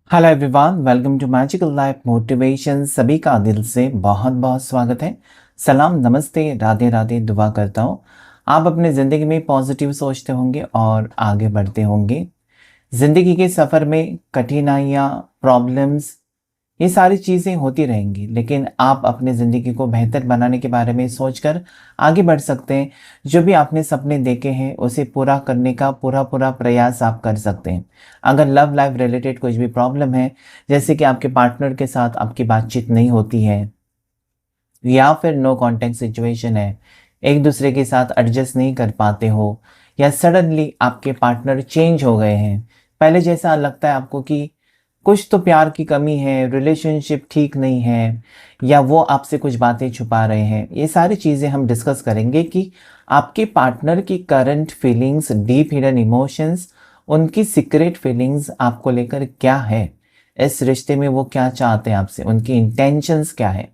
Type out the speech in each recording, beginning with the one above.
Hello everyone, welcome to Magical Life Motivation. सभी का दिल से बहुत बहुत स्वागत है। सलाम, नमस्ते, राधे राधे। दुआ करता हूँ आप अपने ज़िंदगी में पॉजिटिव सोचते होंगे और आगे बढ़ते होंगे। ज़िंदगी के सफ़र में कठिनाइयाँ, प्रॉब्लम्स, ये सारी चीज़ें होती रहेंगी, लेकिन आप अपने ज़िंदगी को बेहतर बनाने के बारे में सोचकर आगे बढ़ सकते हैं। जो भी आपने सपने देखे हैं उसे पूरा करने का पूरा पूरा प्रयास आप कर सकते हैं। अगर लव लाइफ रिलेटेड कुछ भी प्रॉब्लम है, जैसे कि आपके पार्टनर के साथ आपकी बातचीत नहीं होती है या फिर नो कांटेक्ट सिचुएशन है, एक दूसरे के साथ एडजस्ट नहीं कर पाते हो, या सडनली आपके पार्टनर चेंज हो गए हैं, पहले जैसा लगता है आपको कि कुछ तो प्यार की कमी है, रिलेशनशिप ठीक नहीं है, या वो आपसे कुछ बातें छुपा रहे हैं, ये सारी चीज़ें हम डिस्कस करेंगे कि आपके पार्टनर की current feelings, deep hidden emotions, उनकी सीक्रेट फीलिंग्स आपको लेकर क्या है, इस रिश्ते में वो क्या चाहते हैं आपसे, उनकी इंटेंशंस क्या है।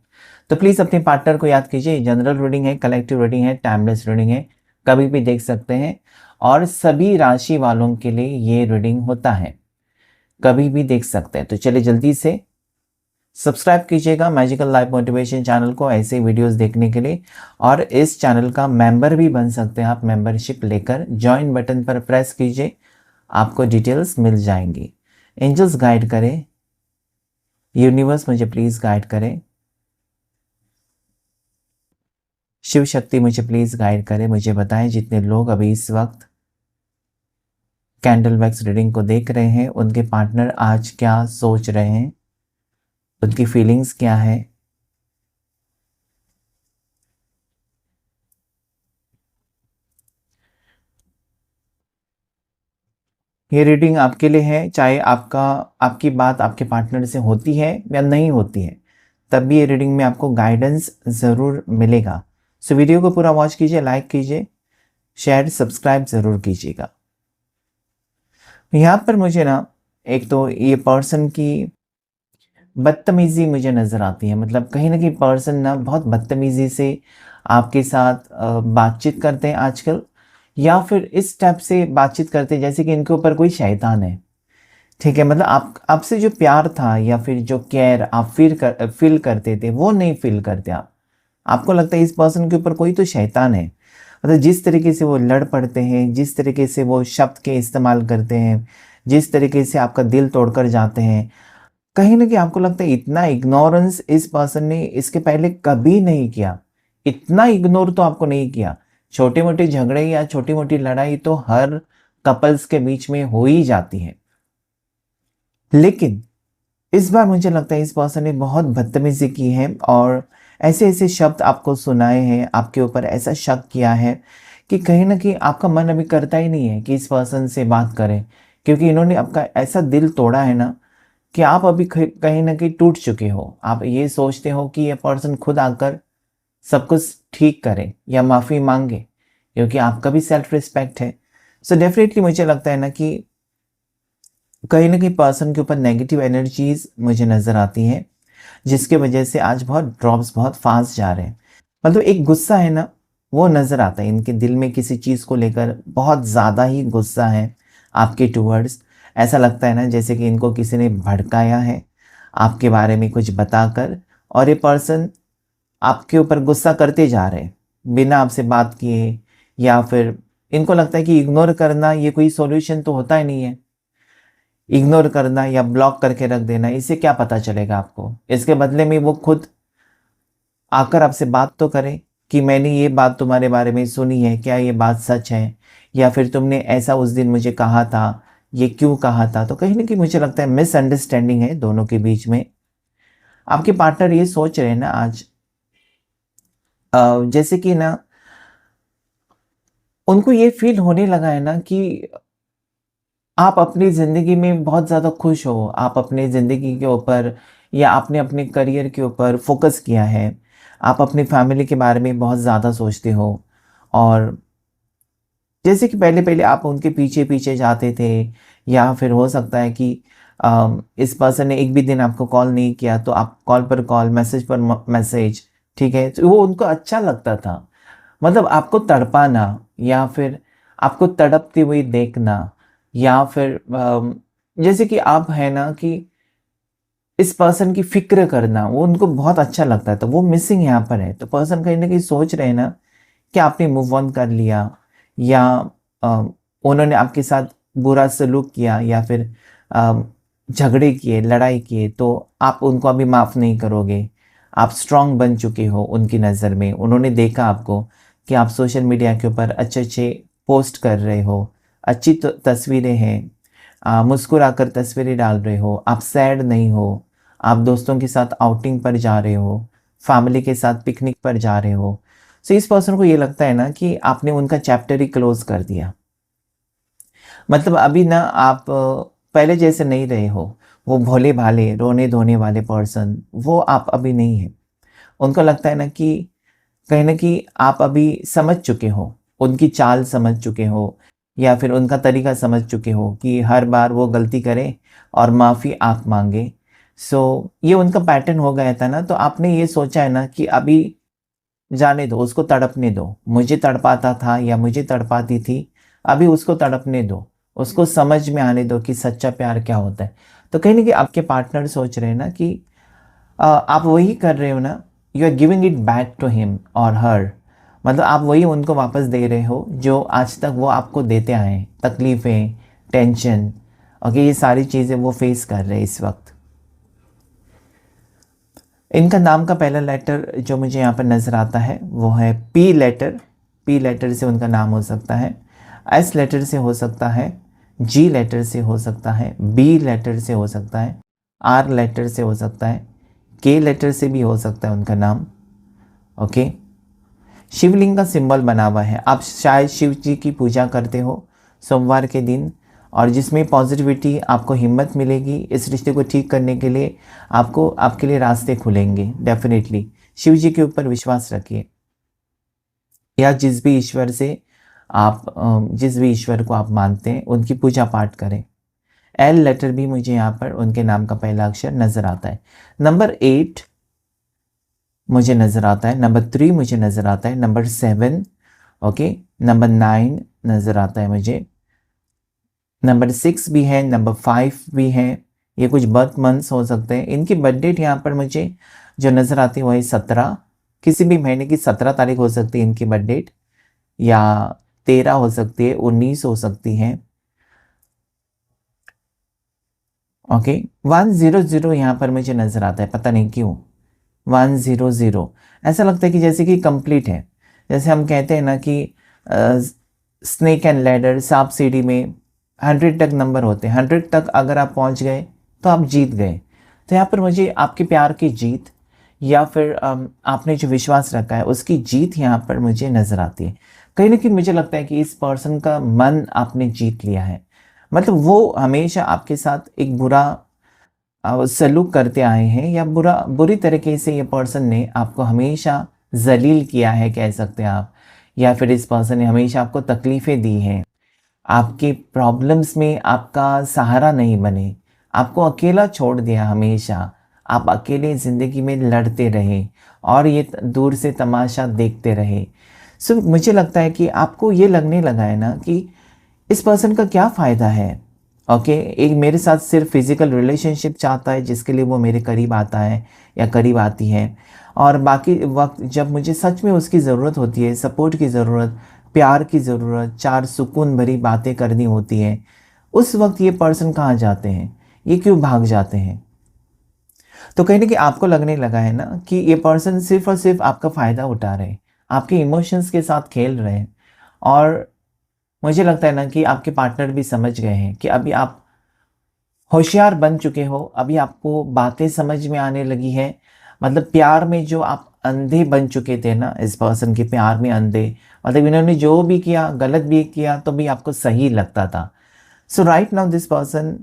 तो प्लीज़ अपने पार्टनर को याद कीजिए। जनरल रीडिंग है, कलेक्टिव रीडिंग है, टाइमलेस रीडिंग है, कभी भी देख सकते हैं, और सभी राशि वालों के लिए ये रीडिंग होता है, कभी भी देख सकते हैं। तो चलिए जल्दी से सब्सक्राइब कीजिएगा मैजिकल लाइफ मोटिवेशन चैनल को ऐसे वीडियोस देखने के लिए, और इस चैनल का मेंबर भी बन सकते हैं आप। मेंबरशिप लेकर ज्वाइन बटन पर प्रेस कीजिए, आपको डिटेल्स मिल जाएंगी। एंजल्स गाइड करें, यूनिवर्स मुझे प्लीज़ गाइड करें, शिव शक्ति मुझे प्लीज़ गाइड करें। मुझे बताएं जितने लोग अभी इस वक्त कैंडल वैक्स रीडिंग को देख रहे हैं, उनके पार्टनर आज क्या सोच रहे हैं, उनकी फीलिंग्स क्या है। ये रीडिंग आपके लिए है, चाहे आपकी बात आपके पार्टनर से होती है या नहीं होती है, तब भी ये रीडिंग में आपको गाइडेंस ज़रूर मिलेगा। सो वीडियो को पूरा वॉच कीजिए, लाइक कीजिए, शेयर सब्सक्राइब ज़रूर कीजिएगा। यहाँ पर मुझे ना, एक तो ये पर्सन की बदतमीज़ी मुझे नज़र आती है। मतलब कहीं न कहीं पर्सन ना बहुत बदतमीज़ी से आपके साथ बातचीत करते हैं आजकल, या फिर इस टाइप से बातचीत करते हैं जैसे कि इनके ऊपर कोई शैतान है। ठीक है? मतलब आप आपसे जो प्यार था या फिर जो केयर आप फ़ील करते थे, वो नहीं फ़ील करते आप। आपको लगता है इस पर्सन के ऊपर कोई तो शैतान है। मतलब जिस तरीके से वो लड़ पड़ते हैं, जिस तरीके से वो शब्द के इस्तेमाल करते हैं, जिस तरीके से आपका दिल तोड़कर जाते हैं, कहीं न कहीं आपको लगता है इतना इग्नोरेंस इस पर्सन ने इसके पहले कभी नहीं किया। इतना इग्नोर तो आपको नहीं किया। छोटे-मोटे झगड़े या छोटी-मोटी लड़ाई तो हर कपल्स के बीच में हो ही जाती है। लेकिन इस बार मुझे लगता है इस पर्सन ने बहुत बदतमीज़ी की है, और ऐसे-ऐसे शब्द आपको सुनाए हैं, आपके ऊपर ऐसा शक किया है कि कहीं न कहीं आपका मन अभी करता ही नहीं है कि इस पर्सन से बात करें। क्योंकि इन्होंने आपका ऐसा दिल तोड़ा है ना, कि आप अभी कहीं न कहीं टूट चुके हो। आप ये सोचते हो कि ये पर्सन खुद आकर सब कुछ ठीक करे या माफ़ी माँगे, क्योंकि आपका भी सेल्फ रिस्पेक्ट है। सो डेफ़िनेटली मुझे लगता है ना कि कहीं न कहीं पर्सन के ऊपर नेगेटिव एनर्जीज़ मुझे नज़र आती हैं, जिसकी वजह से आज बहुत ड्रॉप्स बहुत फ़ास्ट जा रहे हैं। मतलब एक गुस्सा है ना, वो नज़र आता है। इनके दिल में किसी चीज़ को लेकर बहुत ज़्यादा ही गुस्सा है आपके टुवर्ड्स। ऐसा लगता है ना जैसे कि इनको किसी ने भड़काया है आपके बारे में कुछ बताकर, और ये पर्सन आपके ऊपर गुस्सा करते जा रहे हैं, बिना आपसे बात किए, या फिर इनको लगता है कि इग्नोर करना ये कोई सॉल्यूशन तो होता ही नहीं है। इग्नोर करना या ब्लॉक करके रख देना, इससे क्या पता चलेगा आपको? इसके बदले में वो खुद आकर आपसे बात तो करें कि मैंने ये बात तुम्हारे बारे में सुनी है, क्या ये बात सच है? या फिर तुमने ऐसा उस दिन मुझे कहा था, ये क्यों कहा था? तो कहीं न कहीं मुझे लगता है मिसअंडरस्टैंडिंग है दोनों के बीच में। आपके पार्टनर ये सोच रहे हैं ना आज, जैसे कि ना उनको ये फ़ील होने लगा है ना कि आप अपनी ज़िंदगी में बहुत ज़्यादा खुश हो, आप अपनी ज़िंदगी के ऊपर या आपने अपने करियर के ऊपर फ़ोकस किया है। आप अपनी फ़ैमिली के बारे में बहुत ज़्यादा सोचते हो, और जैसे कि पहले-पहले आप उनके पीछे-पीछे जाते थे, या फिर हो सकता है कि इस पर्सन ने एक भी दिन आपको कॉल नहीं किया, तो आप कॉल पर कॉल, मैसेज पर मैसेज, ठीक है? तो वो उनको अच्छा लगता था। मतलब आपको तड़पाना, या फिर आपको तड़पती हुई देखना, या फिर जैसे कि आप है ना कि इस पर्सन की फ़िक्र करना वो उनको बहुत अच्छा लगता है, तो वो मिसिंग यहाँ पर है। तो पर्सन कहीं न कहीं सोच रहे हैं ना कि आपने मूव ऑन कर लिया, या अ, उन्होंने आपके साथ बुरा सलूक किया, या फिर अ, झगड़े किए, लड़ाई किए, तो आप उनको अभी माफ़ नहीं करोगे। आप स्ट्रॉन्ग बन चुके हो उनकी नज़र में। उन्होंने देखा आपको कि आप सोशल मीडिया के ऊपर अच्छे-अच्छे पोस्ट कर रहे हो, अच्छी त तस्वीरें हैं, मुस्कुराकर तस्वीरें डाल रहे हो, आप सैड नहीं हो, आप दोस्तों के साथ आउटिंग पर जा रहे हो, फैमिली के साथ पिकनिक पर जा रहे हो। सो इस पर्सन को ये लगता है ना कि आपने उनका चैप्टर ही क्लोज़ कर दिया। मतलब अभी ना आप पहले जैसे नहीं रहे हो। वो भोले-भाले, रोने-धोने वाले पर्सन, वो आप अभी नहीं हैं। उनको लगता है ना कि कहीं न कहीं आप अभी समझ चुके हो, उनकी चाल समझ चुके हो, या फिर उनका तरीका समझ चुके हो कि हर बार वो गलती करें और माफ़ी आप माँगे। सो ये उनका पैटर्न हो गया था ना, तो आपने ये सोचा है ना कि अभी जाने दो, उसको तड़पने दो। मुझे तड़पाता था या मुझे तड़पाती थी, अभी उसको तड़पने दो। उसको समझ में आने दो कि सच्चा प्यार क्या होता है। तो कहीं न कहीं आपके पार्टनर सोच रहे हैं ना कि आप वही कर रहे हो ना, you are giving it back to him और हर। मतलब आप वही उनको वापस दे रहे हो जो आज तक वो आपको देते आए हैं। तकलीफ़ें, टेंशन, ओके, ये सारी चीज़ें वो फेस कर रहे हैं इस वक़्त। इनका नाम का पहला लेटर जो मुझे यहाँ पर नज़र आता है वो है पी लेटर। पी लेटर से उनका नाम हो सकता है, एस लेटर से हो सकता है, जी लेटर से हो सकता है, बी लेटर से हो सकता है, आर लेटर से हो सकता है, के लेटर से भी हो सकता है उनका नाम। ओके, शिवलिंग का सिंबल बना हुआ है। आप शायद शिव जी की पूजा करते हो सोमवार के दिन, और जिसमें पॉजिटिविटी आपको हिम्मत मिलेगी इस रिश्ते को ठीक करने के लिए। आपको आपके लिए रास्ते खुलेंगे डेफिनेटली। शिव जी के ऊपर विश्वास रखिए, या जिस भी ईश्वर को आप मानते हैं उनकी पूजा पाठ करें। एल लेटर भी मुझे यहाँ पर उनके नाम का पहला अक्षर नज़र आता है। नंबर 8 मुझे नज़र आता है, नंबर 3 मुझे नज़र आता है, नंबर 7, ओके, नंबर 9 नज़र आता है मुझे, नंबर 6 भी है, नंबर 5 भी है। ये कुछ बर्थ मंथ्स हो सकते हैं। इनकी बर्थ डेट यहाँ पर मुझे जो नज़र आती है वो है 17, किसी भी महीने की 17 तारीख हो सकती है इनकी बर्थ डेट, या 13 हो सकती है, 19 हो सकती है। ओके, 100 यहाँ पर मुझे नज़र आता है, पता नहीं क्यों 100। ऐसा लगता है कि जैसे कि कंप्लीट है। जैसे हम कहते हैं ना कि स्नेक एंड लैडर, सांप सीढ़ी में 100 तक नंबर होते हैं। 100 तक अगर आप पहुंच गए तो आप जीत गए। तो यहाँ पर मुझे आपके प्यार की जीत, या फिर आपने जो विश्वास रखा है उसकी जीत यहाँ पर मुझे नज़र आती है। कहीं ना कहीं मुझे लगता है कि इस पर्सन का मन आपने जीत लिया है। मतलब वो हमेशा आपके साथ एक बुरा सलूक करते आए हैं, या बुरी तरीके से ये पर्सन ने आपको हमेशा ज़लील किया है कह सकते हैं आप, या फिर इस पर्सन ने हमेशा आपको तकलीफ़ें दी हैं। आपके प्रॉब्लम्स में आपका सहारा नहीं बने, आपको अकेला छोड़ दिया हमेशा। आप अकेले ज़िंदगी में लड़ते रहे और ये दूर से तमाशा देखते रहे। सो मुझे लगता है कि आपको ये लगने लगा है ना कि इस पर्सन का क्या फ़ायदा है? ओके, एक मेरे साथ सिर्फ फिज़िकल रिलेशनशिप चाहता है जिसके लिए वो मेरे करीब आता है या करीब आती है, और बाकी वक़्त जब मुझे सच में उसकी ज़रूरत होती है, सपोर्ट की ज़रूरत, प्यार की ज़रूरत, 4 सुकून भरी बातें करनी होती हैं, उस वक़्त ये पर्सन कहाँ जाते हैं? ये क्यों भाग जाते हैं? तो कहीं न कहीं आपको लगने लगा है ना कि ये पर्सन सिर्फ़ और सिर्फ़ आपका फ़ायदा उठा रहे हैं, आपके इमोशंस के साथ खेल रहे हैं। और मुझे लगता है ना कि आपके पार्टनर भी समझ गए हैं कि अभी आप होशियार बन चुके हो, अभी आपको बातें समझ में आने लगी है। मतलब प्यार में जो आप अंधे बन चुके थे ना, इस पर्सन के प्यार में अंधे, मतलब इन्होंने जो भी किया, गलत भी किया तो भी आपको सही लगता था। So right now this person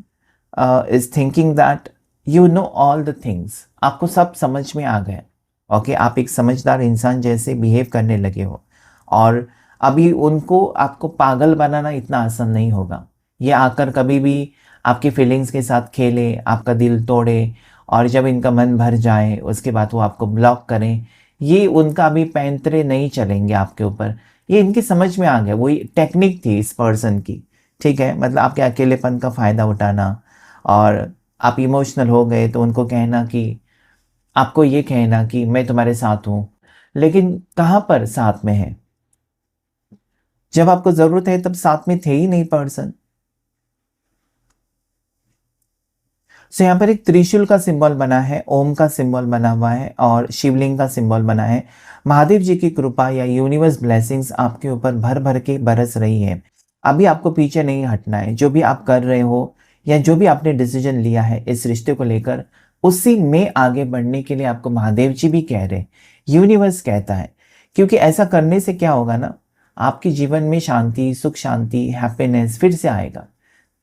is thinking that you know all the things, आपको सब समझ में आ गए। ओके, आप एक समझदार इंसान जैसे बिहेव करने लगे हो, और अभी उनको आपको पागल बनाना इतना आसान नहीं होगा। ये आकर कभी भी आपकी फीलिंग्स के साथ खेले, आपका दिल तोड़े, और जब इनका मन भर जाए उसके बाद वो आपको ब्लॉक करें, ये उनका अभी पैंतरे नहीं चलेंगे आपके ऊपर। ये इनकी समझ में आ गया, वही टेक्निक थी इस पर्सन की। ठीक है, मतलब आपके अकेलेपन का फ़ायदा उठाना, और आप इमोशनल हो गए तो उनको कहना कि आपको ये कहना कि मैं तुम्हारे साथ हूँ, लेकिन कहाँ पर साथ में है? जब आपको ज़रूरत है तब साथ में थे ही नहीं पर्सन। सो यहाँ पर एक त्रिशूल का सिंबल बना है, ओम का सिंबल बना हुआ है और शिवलिंग का सिंबल बना है। महादेव जी की कृपा या यूनिवर्स ब्लेसिंग्स आपके ऊपर भर-भर के बरस रही है। अभी आपको पीछे नहीं हटना है। जो भी आप कर रहे हो या जो भी आपने डिसीजन लिया है इस रिश्ते को लेकर, उसी में आगे बढ़ने के लिए आपको महादेव जी भी कह रहे हैं, यूनिवर्स कहता है। क्योंकि ऐसा करने से क्या होगा ना, आपके जीवन में शांति, सुख शांति, हैप्पीनेस फिर से आएगा।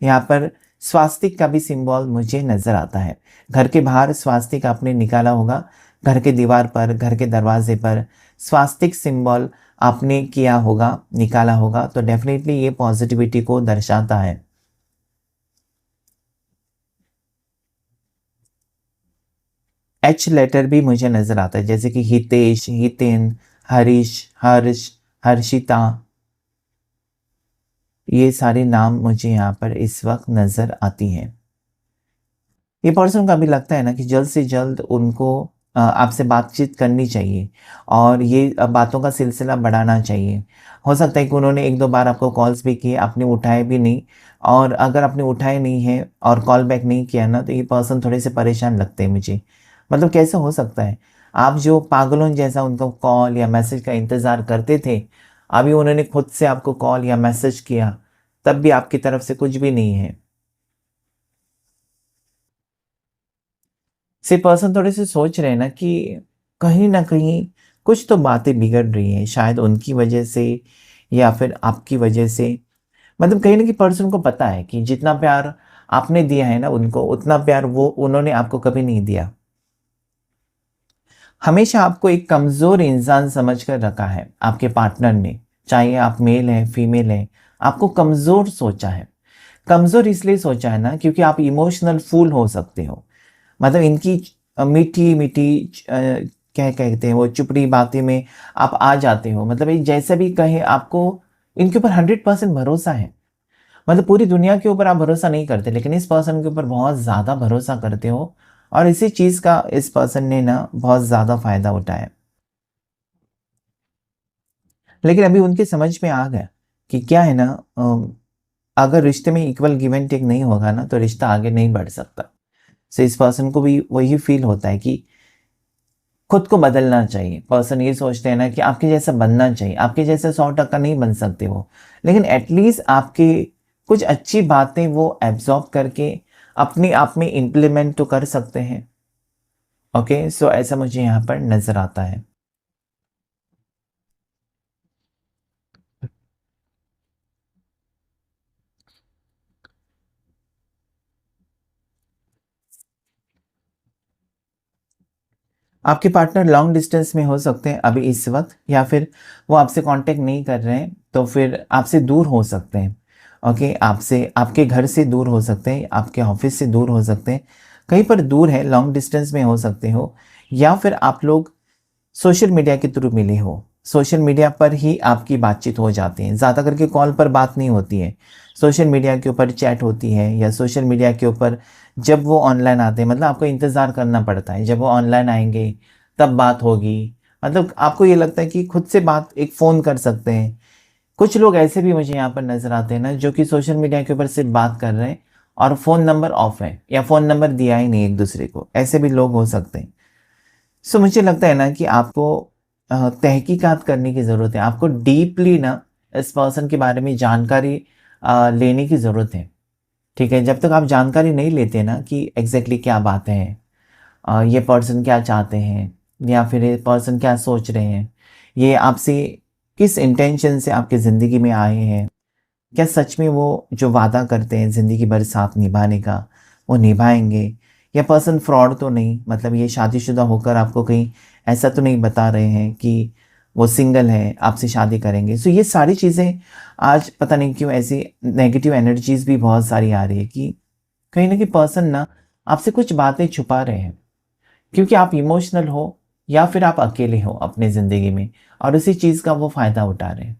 यहाँ पर स्वास्तिक का भी सिंबल मुझे नज़र आता है। घर के बाहर स्वास्तिक आपने निकाला होगा, घर के दीवार पर, घर के दरवाजे पर स्वास्तिक सिंबल आपने किया होगा, निकाला होगा, तो डेफ़िनेटली ये पॉज़िटिविटी को दर्शाता है। एच लेटर भी मुझे नज़र आता है, जैसे कि हितेश, हितेन, हरीश, हर्ष, हर्षिता, ये सारे नाम मुझे यहाँ पर इस वक़्त नज़र आती हैं। ये पर्सन को अभी लगता है ना कि जल्द से जल्द उनको आपसे बातचीत करनी चाहिए और ये बातों का सिलसिला बढ़ाना चाहिए। हो सकता है कि उन्होंने 1-2 बार आपको कॉल्स भी किए, आपने उठाए भी नहीं, और अगर आपने उठाए नहीं हैं और कॉल बैक नहीं किया ना, तो ये पर्सन थोड़े से परेशान लगते हैं मुझे। मतलब कैसे हो सकता है? आप जो पागलों जैसा उनका कॉल या मैसेज का इंतज़ार करते थे, अभी उन्होंने खुद से आपको कॉल या मैसेज किया, तब भी आपकी तरफ से कुछ भी नहीं है। से पर्सन थोड़े से सोच रहे हैं ना कि कहीं न कहीं कुछ तो बातें बिगड़ रही हैं, शायद उनकी वजह से या फिर आपकी वजह से। मतलब कहीं न कहीं पर्सन को पता है कि जितना प्यार आपने दिया है ना उनको, उतना प्यार वो उन्होंने आपको कभी नहीं दिया। हमेशा आपको एक कमज़ोर इंसान समझ कर रखा है आपके पार्टनर ने, चाहे आप मेल हैं, फीमेल हैं, आपको कमज़ोर सोचा है। कमज़ोर इसलिए सोचा है ना क्योंकि आप इमोशनल फूल हो सकते हो। मतलब इनकी मीठी-मीठी क्या कहते हैं वो चुपड़ी बातें में आप आ जाते हो। मतलब ये जैसा भी कहे आपको इनके ऊपर 100% भरोसा है। मतलब पूरी दुनिया के ऊपर आप भरोसा नहीं करते, लेकिन इस पर्सन के ऊपर बहुत ज़्यादा भरोसा करते हो और इसी चीज़ का इस पर्सन ने ना बहुत ज़्यादा फ़ायदा उठाया। लेकिन अभी उनकी समझ में आ गया कि क्या है ना, अगर रिश्ते में इक्वल गिव एंड टेक नहीं होगा ना, तो रिश्ता आगे नहीं बढ़ सकता। सो इस पर्सन को भी वही फ़ील होता है कि खुद को बदलना चाहिए। पर्सन ये सोचते हैं ना कि आपके जैसा बनना चाहिए, आपके जैसे 100% नहीं बन सकते वो, लेकिन एटलीस्ट आपकी कुछ अच्छी बातें वो एब्ज़ॉर्ब करके अपने आप में इम्प्लीमेंट तो कर सकते हैं। ओके, सो ऐसा मुझे यहाँ पर नज़र आता है। आपके पार्टनर लॉन्ग डिस्टेंस में हो सकते हैं अभी इस वक़्त, या फिर वो आपसे कॉन्टैक्ट नहीं कर रहे हैं, तो फिर आपसे दूर हो सकते हैं। ओके, आपसे आपके घर से दूर हो सकते हैं, आपके ऑफ़िस से दूर हो सकते हैं, कहीं पर दूर है, लॉन्ग डिस्टेंस में हो सकते हो, या फिर आप लोग सोशल मीडिया के थ्रू मिले हो। सोशल मीडिया पर ही आपकी बातचीत हो जाती है, ज़्यादा करके कॉल पर बात नहीं होती है। सोशल मीडिया के ऊपर चैट होती है या सोशल मीडिया के ऊपर जब वो ऑनलाइन आते हैं, मतलब आपको इंतज़ार करना पड़ता है, जब वो ऑनलाइन आएँगे तब बात होगी। मतलब आपको ये लगता है कि खुद से बात एक फ़ोन कर सकते हैं। कुछ लोग ऐसे भी मुझे यहाँ पर नज़र आते हैं ना, जो कि सोशल मीडिया के ऊपर सिर्फ़ बात कर रहे हैं और फ़ोन नंबर ऑफ है या फ़ोन नंबर दिया ही नहीं एक-दूसरे को, ऐसे भी लोग हो सकते हैं। सो मुझे लगता है ना कि आपको तहकीकात करने की ज़रूरत है। आपको डीपली ना इस पर्सन के बारे में जानकारी लेने की ज़रूरत है। ठीक है? जब तक आप जानकारी नहीं लेते ना कि एग्ज़ैक्टली क्या बात है, ये पर्सन क्या चाहते हैं या फिर ये पर्सन क्या सोच रहे हैं, ये आपसे किस इंटेंशन से आपकी ज़िंदगी में आए हैं, क्या सच में वो जो वादा करते हैं ज़िंदगी भर साथ निभाने का, वो निभाएँगे? या पर्सन फ्रॉड तो नहीं, मतलब ये शादीशुदा होकर आपको कहीं ऐसा तो नहीं बता रहे हैं कि वो सिंगल हैं, आपसे शादी करेंगे? सो ये सारी चीज़ें आज पता नहीं क्यों ऐसी नेगेटिव एनर्जीज़ भी बहुत सारी आ रही है कि कहीं न कहीं पर्सन ना आपसे कुछ बातें छुपा रहे हैं, क्योंकि आप इमोशनल हो या फिर आप अकेले हो अपनी ज़िंदगी में और उसी चीज़ का वो फ़ायदा उठा रहे हैं।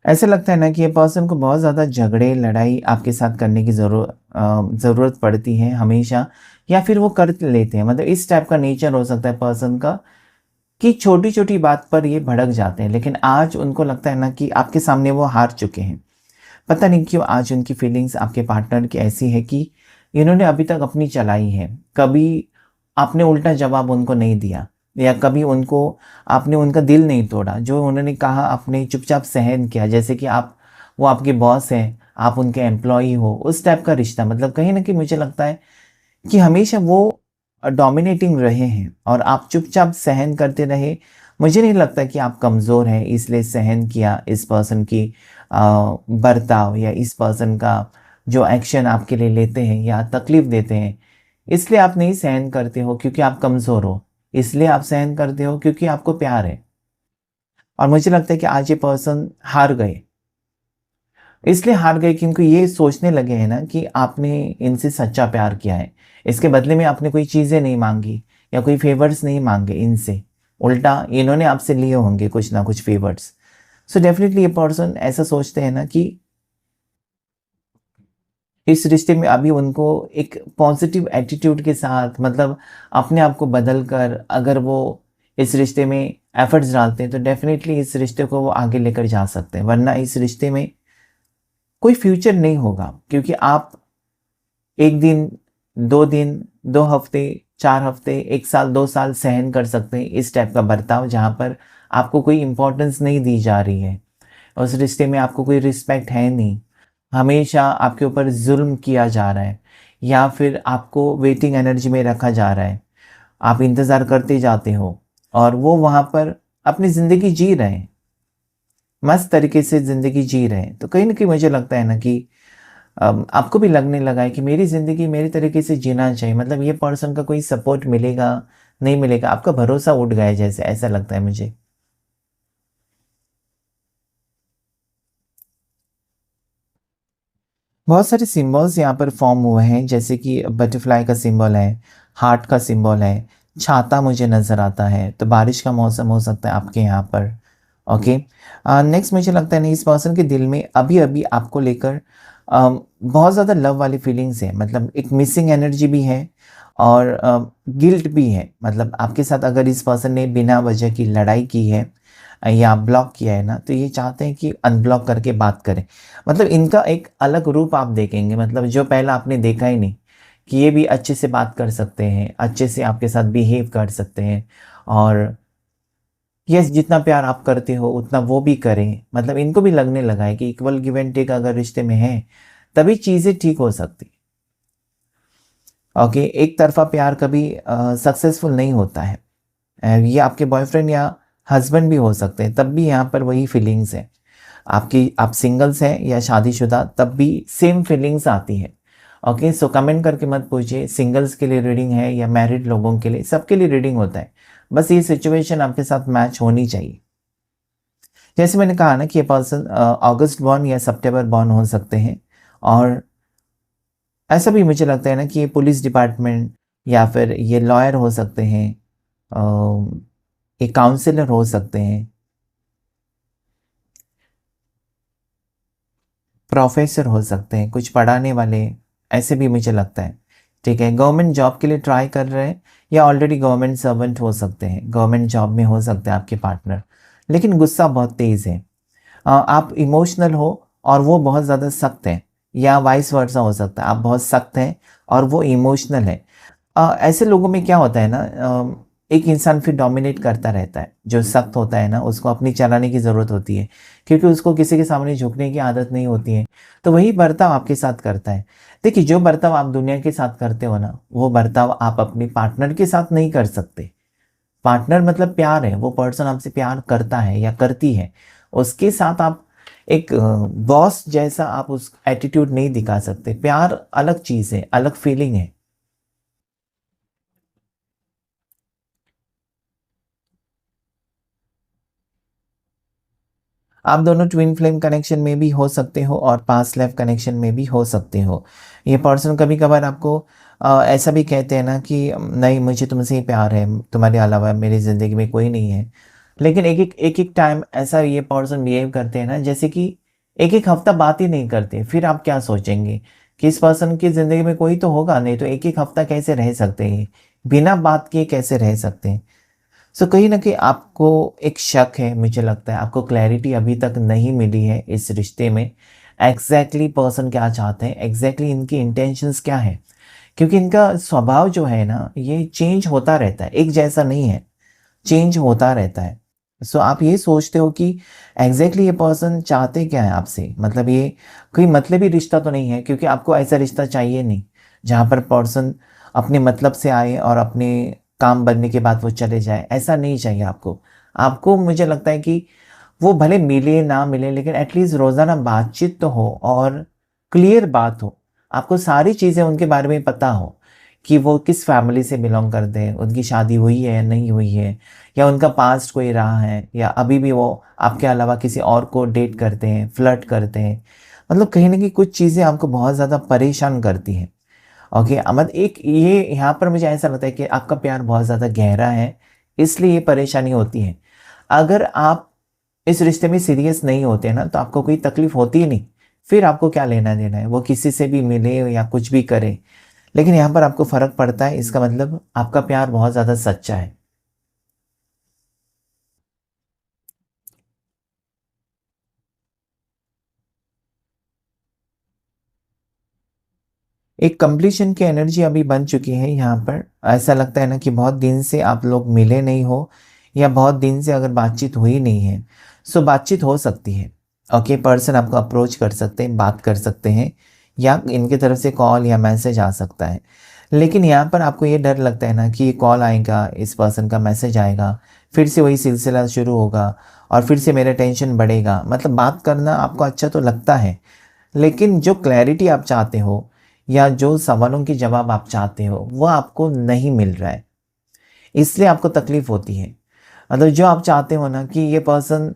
ऐसा लगता है ना कि ये पर्सन को बहुत ज़्यादा झगड़े, लड़ाई आपके साथ करने की ज़रूरत पड़ती है हमेशा, या फिर वो कर लेते हैं। मतलब इस टाइप का नेचर हो सकता है पर्सन का कि छोटी-छोटी बात पर ये भड़क जाते हैं। लेकिन आज उनको लगता है ना कि आपके सामने वो हार चुके हैं। पता नहीं क्यों आज उनकी फीलिंग्स आपके पार्टनर की ऐसी है कि इन्होंने अभी तक अपनी चलाई है। कभी आपने उल्टा जवाब उनको नहीं दिया, या कभी उनको आपने उनका दिल नहीं तोड़ा। जो उन्होंने कहा आपने चुपचाप सहन किया, जैसे कि वो आपके बॉस हैं, आप उनके एम्प्लॉयी हो, उस टाइप का रिश्ता। मतलब कहीं न कहीं मुझे लगता है कि हमेशा वो डोमिनेटिंग रहे हैं और आप चुपचाप सहन करते रहे। मुझे नहीं लगता कि आप कमज़ोर हैं इसलिए सहन किया इस पर्सन की बर्ताव, या इस पर्सन का जो एक्शन आपके लिए लेते हैं या तकलीफ़ देते हैं, इसलिए आप नहीं सहन करते हो क्योंकि आप कमज़ोर हो। इसलिए आप सहन करते हो क्योंकि आपको प्यार है। और मुझे लगता है कि आज ये पर्सन हार गए। इसलिए हार गए क्योंकि ये सोचने लगे हैं ना कि आपने इनसे सच्चा प्यार किया है। इसके बदले में आपने कोई चीज़ें नहीं माँगी या कोई फ़ेवर्स नहीं माँगे इनसे। उल्टा इन्होंने आपसे लिए होंगे कुछ ना कुछ फ़ेवर्स। सो डेफ़िनिटली ये पर्सन ऐसा सोचते हैं ना कि इस रिश्ते में अभी उनको एक पॉज़िटिव एटीट्यूड के साथ, मतलब अपने आप को बदल कर अगर वो इस रिश्ते में एफ़र्ट्स डालते हैं तो डेफ़िनिटली इस रिश्ते को वो आगे लेकर जा सकते हैं। वरना इस रिश्ते में कोई फ्यूचर नहीं होगा, क्योंकि आप 1 दिन, 2 दिन, 2 हफ्ते, 4 हफ्ते, 1 साल, 2 साल सहन कर सकते हैं इस टाइप का बर्ताव, जहाँ पर आपको कोई इम्पोर्टेंस नहीं दी जा रही है। उस रिश्ते में आपको कोई रिस्पेक्ट है नहीं। हमेशा आपके ऊपर ज़ुल्म किया जा रहा है, या फिर आपको वेटिंग एनर्जी में रखा जा रहा है। आप इंतज़ार करते जाते हो और वो वहाँ पर अपनी ज़िंदगी जी रहे हैं, मस्त तरीके से ज़िंदगी जी रहे हैं। तो कहीं न कहीं मुझे लगता है ना कि आपको भी लगने लगा है कि मेरी ज़िंदगी मेरे तरीके से जीना चाहिए। मतलब ये पर्सन का कोई सपोर्ट मिलेगा, नहीं मिलेगा, आपका भरोसा उठ गया है जैसे, ऐसा लगता है मुझे। बहुत सारे सिंबल्स यहाँ पर फॉर्म हुए हैं, जैसे कि बटरफ्लाई का सिंबल है, हार्ट का सिंबल है, छाता मुझे नज़र आता है, तो बारिश का मौसम हो सकता है आपके यहाँ पर। ओके। नेक्स्ट मुझे लगता है ना इस पर्सन के दिल में अभी-अभी आपको लेकर बहुत ज़्यादा लव वाली फीलिंग्स है। मतलब एक मिसिंग एनर्जी भी है और गिल्ट भी है। मतलब आपके साथ अगर इस पर्सन ने बिना वजह की लड़ाई की है या ब्लॉक किया है ना, तो ये चाहते हैं कि अनब्लॉक करके बात करें। मतलब इनका एक अलग रूप आप देखेंगे, मतलब जो पहला आपने देखा ही नहीं, कि ये भी अच्छे से बात कर सकते हैं, अच्छे से आपके साथ बिहेव कर सकते हैं, और यस, जितना प्यार आप करते हो उतना वो भी करें। मतलब इनको भी लगने लगा है कि इक्वल गिव एंड टेक अगर रिश्ते में है, तभी चीज़ें ठीक हो सकती। ओके, एक तरफ़ा प्यार कभी सक्सेसफुल नहीं होता है। ये आपके बॉयफ्रेंड या हस्बैंड भी हो सकते हैं, तब भी यहाँ पर वही फीलिंग्स है। आप सिंगल्स हैं या शादीशुदा, तब भी सेम फीलिंग्स आती है। ओके, सो कमेंट करके मत पूछिए सिंगल्स के लिए रीडिंग है या मैरिड लोगों के लिए, सबके लिए रीडिंग होता है। बस ये सिचुएशन आपके साथ मैच होनी चाहिए। जैसे मैंने कहा ना कि ये पर्सन अगस्त बॉर्न या सितंबर बॉर्न हो सकते हैं, और ऐसा भी मुझे लगता है ना कि ये पुलिस डिपार्टमेंट या फिर ये लॉयर हो सकते हैं, ये काउंसलर हो सकते हैं, प्रोफेसर हो सकते हैं, कुछ पढ़ाने वाले, ऐसे भी मुझे लगता है। ठीक है, गवर्नमेंट जॉब के लिए ट्राई कर रहे हैं या ऑलरेडी गवर्नमेंट सर्वेंट हो सकते हैं, गवर्नमेंट जॉब में हो सकते हैं आपके पार्टनर, लेकिन गुस्सा बहुत तेज़ है। आप इमोशनल हो और वो बहुत ज़्यादा सख्त है, या वाइस वर्सा हो सकता है, आप बहुत सख्त हैं और वो इमोशनल है। ऐसे लोगों में क्या होता है ना, एक इंसान फिर डोमिनेट करता रहता है। जो सख्त होता है ना, उसको अपनी चलाने की ज़रूरत होती है, क्योंकि उसको किसी के सामने झुकने की आदत नहीं होती है। तो वही बर्ताव आपके साथ करता है। देखिए, जो बर्ताव आप दुनिया के साथ करते हो ना, वो बर्ताव आप अपने पार्टनर के साथ नहीं कर सकते। पार्टनर मतलब प्यार है, वो पर्सन आपसे प्यार करता है या करती है। उसके साथ आप एक बॉस जैसा आप उस एटीट्यूड नहीं दिखा सकते। प्यार अलग चीज़ है, अलग फीलिंग है। आप दोनों ट्विन फ्लेम कनेक्शन में भी हो सकते हो और पास्ट लाइफ कनेक्शन में भी हो सकते हो। ये पर्सन कभी-कभार आपको ऐसा भी कहते हैं ना कि नहीं, मुझे तुमसे ही प्यार है, तुम्हारे अलावा मेरी ज़िंदगी में कोई नहीं है। लेकिन एक एक टाइम ऐसा ये पर्सन बिहेव करते हैं ना, जैसे कि एक एक हफ्ता बात ही नहीं करते। फिर आप क्या सोचेंगे कि इस पर्सन की ज़िंदगी में कोई तो होगा, नहीं तो एक एक हफ्ता कैसे रह सकते हैं, बिना बात किए कैसे रह सकते हैं। सो कहीं ना कहीं आपको एक शक है, मुझे लगता है आपको क्लैरिटी अभी तक नहीं मिली है इस रिश्ते में। एग्जैक्टली पर्सन क्या चाहते हैं, एग्जैक्टली इनकी इंटेंशंस क्या है, क्योंकि इनका स्वभाव जो है ना ये चेंज होता रहता है, एक जैसा नहीं है, चेंज होता रहता है। सो आप ये सोचते हो कि एग्जैक्टली ये पर्सन चाहते क्या है आपसे, मतलब ये कोई मतलबी रिश्ता तो नहीं है, क्योंकि आपको ऐसा रिश्ता चाहिए नहीं जहाँ पर पर्सन अपने मतलब से आए और अपने काम बनने के बाद वो चले जाए, ऐसा नहीं चाहिए आपको। आपको मुझे लगता है कि वो भले मिले ना मिले, लेकिन एटलीस्ट रोज़ाना बातचीत तो हो और क्लियर बात हो, आपको सारी चीज़ें उनके बारे में पता हो कि वो किस फैमिली से बिलोंग करते हैं, उनकी शादी हुई है या नहीं हुई है, या उनका पास्ट कोई रहा है, या अभी भी वो आपके अलावा किसी और को डेट करते हैं, फ्लर्ट करते हैं। मतलब कहीं ना कहीं कुछ चीज़ें आपको बहुत ज़्यादा परेशान करती हैं। ओके, अमद एक ये यहाँ पर मुझे ऐसा लगता है कि आपका प्यार बहुत ज़्यादा गहरा है, इसलिए ये परेशानी होती है। अगर आप इस रिश्ते में सीरियस नहीं होते ना, तो आपको कोई तकलीफ होती ही नहीं। फिर आपको क्या लेना देना है, वो किसी से भी मिले या कुछ भी करे। लेकिन यहाँ पर आपको फ़र्क पड़ता है, इसका मतलब आपका प्यार बहुत ज़्यादा सच्चा है। एक कंप्लीशन की एनर्जी अभी बन चुकी है यहाँ पर। ऐसा लगता है ना कि बहुत दिन से आप लोग मिले नहीं हो, या बहुत दिन से अगर बातचीत हुई नहीं है। सो बातचीत हो सकती है। ओके, पर्सन आपको अप्रोच कर सकते हैं, बात कर सकते हैं, या इनकी तरफ से कॉल या मैसेज आ सकता है। लेकिन यहाँ पर आपको ये डर लगता है ना कि ये कॉल आएगा, इस पर्सन का मैसेज आएगा, फिर से वही सिलसिला शुरू होगा और फिर से मेरा टेंशन बढ़ेगा। मतलब बात करना आपको अच्छा तो लगता है, लेकिन जो क्लैरिटी आप चाहते हो या जो सवालों के जवाब आप चाहते हो वो आपको नहीं मिल रहा है, इसलिए आपको तकलीफ होती है। मतलब जो आप चाहते हो ना कि ये पर्सन,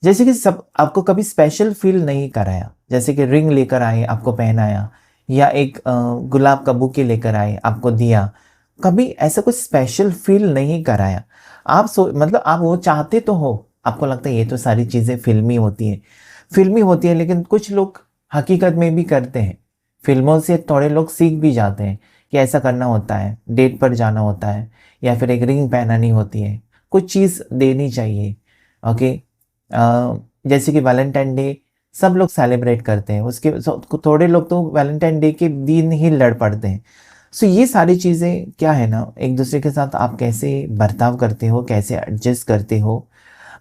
जैसे कि सब आपको कभी स्पेशल फील नहीं कराया, जैसे कि रिंग लेकर आए आपको पहनाया, या एक गुलाब का बुके लेकर आए आपको दिया, कभी ऐसा कुछ स्पेशल फील नहीं कराया। मतलब आप वो चाहते तो हो, आपको लगता है ये तो सारी चीज़ें फिल्मी होती हैं, फिल्मी होती है, लेकिन कुछ लोग हकीकत में भी करते हैं। फिल्मों से थोड़े लोग सीख भी जाते हैं कि ऐसा करना होता है, डेट पर जाना होता है, या फिर एक रिंग पहनानी होती है, कुछ चीज़ देनी चाहिए। ओके, जैसे कि वैलेंटाइन डे सब लोग सेलिब्रेट करते हैं, थोड़े लोग तो वैलेंटाइन डे के दिन ही लड़ पड़ते हैं। सो ये सारी चीज़ें क्या है ना, एक दूसरे के साथ आप कैसे बर्ताव करते हो, कैसे एडजस्ट करते हो।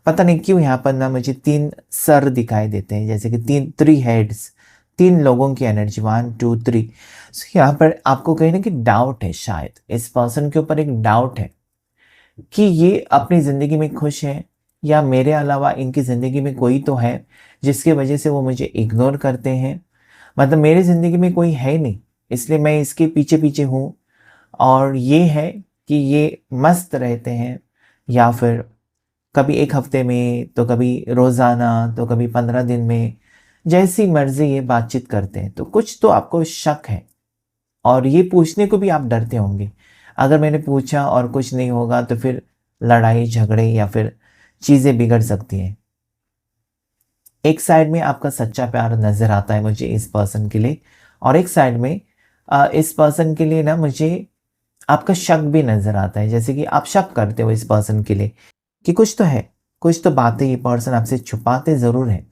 पता नहीं क्यों यहाँ पर ना मुझे तीन सर दिखाई देते हैं, जैसे कि तीन थ्री हेड्स, तीन लोगों की एनर्जी, 1 2 3। सो यहाँ पर आपको कहीं ना कहीं डाउट है, शायद इस पर्सन के ऊपर एक डाउट है कि ये अपनी ज़िंदगी में खुश है, या मेरे अलावा इनकी ज़िंदगी में कोई तो है जिसकी वजह से वो मुझे इग्नोर करते हैं। मतलब मेरी ज़िंदगी में कोई है ही नहीं, इसलिए मैं इसके पीछे पीछे हूँ। और ये है कि ये मस्त रहते हैं, या फिर कभी एक हफ्ते में, तो कभी रोज़ाना, तो कभी 15 दिन में, जैसी मर्जी ये बातचीत करते हैं। तो कुछ तो आपको शक है, और ये पूछने को भी आप डरते होंगे। अगर मैंने पूछा और कुछ नहीं होगा तो फिर लड़ाई झगड़े या फिर चीज़ें बिगड़ सकती हैं। एक साइड में आपका सच्चा प्यार नज़र आता है मुझे इस पर्सन के लिए, और एक साइड में इस पर्सन के लिए ना मुझे आपका शक भी नज़र आता है। जैसे कि आप शक करते हो इस पर्सन के लिए कि कुछ तो है, कुछ तो बातें ये पर्सन आपसे छुपाते ज़रूर है।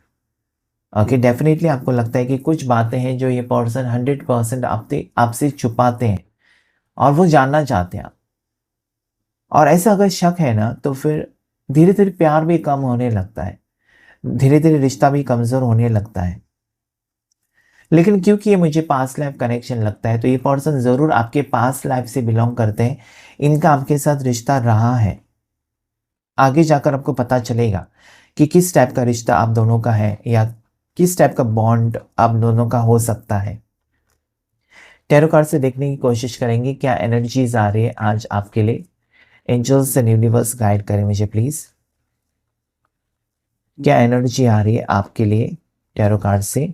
ओके, डेफिनेटली आपको लगता है कि कुछ बातें हैं जो ये पर्सन 100% आपसे आपसे छुपाते हैं, और वो जानना चाहते हैं आप। और ऐसा अगर शक है ना, तो फिर धीरे धीरे प्यार भी कम होने लगता है, धीरे धीरे रिश्ता भी कमज़ोर होने लगता है। लेकिन क्योंकि ये मुझे पास्ट लाइफ कनेक्शन लगता है, तो ये पर्सन ज़रूर आपके पास्ट लाइफ से बिलोंग करते हैं, इनका आपके साथ रिश्ता रहा है। आगे जाकर आपको पता चलेगा कि किस टाइप का रिश्ता आप दोनों का है, या किस टाइप का बॉन्ड आप दोनों का हो सकता है। टैरो कार्ड से देखने की कोशिश करेंगे क्या एनर्जीज आ रही है आज आपके लिए। एंजल्स एंड यूनिवर्स गाइड करें मुझे प्लीज़, क्या एनर्जी आ रही है आपके लिए टैरो कार्ड से,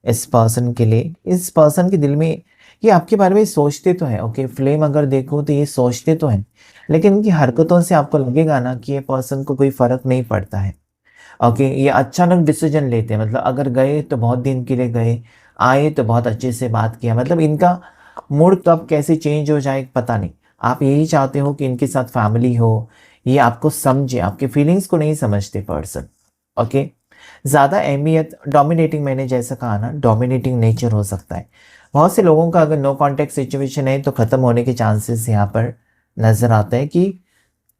इस पर्सन के लिए। इस पर्सन के दिल में ये आपके बारे में सोचते तो हैं, ओके, फ्लेम अगर देखो तो ये सोचते तो हैं, लेकिन इनकी हरकतों से आपको लगेगा ना कि ये पर्सन को कोई फ़र्क नहीं पड़ता है। ओके, ये अचानक डिसीजन लेते हैं, मतलब अगर गए तो बहुत दिन के लिए गए, आए तो बहुत अच्छे से बात किया, मतलब इनका मूड कब कैसे चेंज हो जाए पता नहीं। आप यही चाहते हो कि इनके साथ फैमिली हो, ये आपको समझे, आपके फीलिंग्स को नहीं समझते पर्सन। ओके, ज़्यादा अहमियत डोमिनेटिंग, मैंने जैसा कहा ना, डोमिनेटिंग नेचर हो सकता है। बहुत से लोगों का अगर नो कॉन्टैक्ट सिचुएशन है तो ख़त्म होने के चांसेस यहाँ पर नज़र आता है कि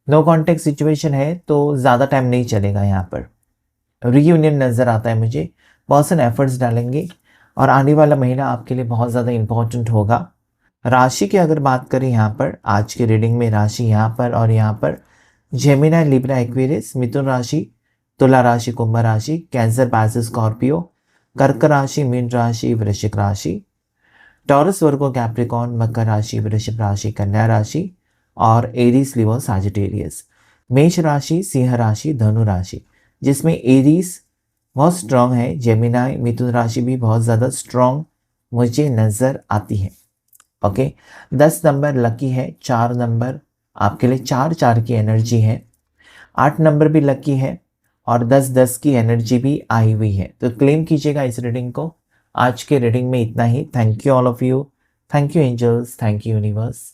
नो कॉन्टैक्ट सिचुएशन है तो ज़्यादा टाइम नहीं चलेगा, यहाँ पर रीयूनियन नज़र आता है मुझे। पर्सन एफर्ट्स डालेंगे और आने वाला महीना आपके लिए बहुत ज़्यादा इम्पोर्टेंट होगा। राशि की अगर बात करें यहाँ पर, आज की रीडिंग में राशि यहाँ पर और यहाँ पर जेमिनी, लिब्रा, एक्वेरियस, मिथुन राशि, तुला राशि, कुंभ राशि, कैंसर, पैसिव, स्कॉर्पियो, कर्क राशि, मीन राशि, वृश्चिक राशि, टॉरस, वर्गो, कैप्रिकॉन, मकर राशि, वृषभ राशि, कन्या राशि और एरीज, लियो, साजिटेरियस। मेष राशि, सिंह राशि, धनु राशि, जिसमें एरीज बहुत स्ट्रांग है, जेमिनाई, मिथुन राशि भी बहुत ज़्यादा स्ट्रांग मुझे नज़र आती है। ओके, 10 नंबर लकी है, 4 नंबर आपके लिए 4-4 की एनर्जी है, 8 नंबर भी लकी है और 10-10 की एनर्जी भी आई हुई है। तो क्लेम कीजिएगा इस रीडिंग को। आज के रीडिंग में इतना ही। Thank you all of you, thank you angels, thank you universe.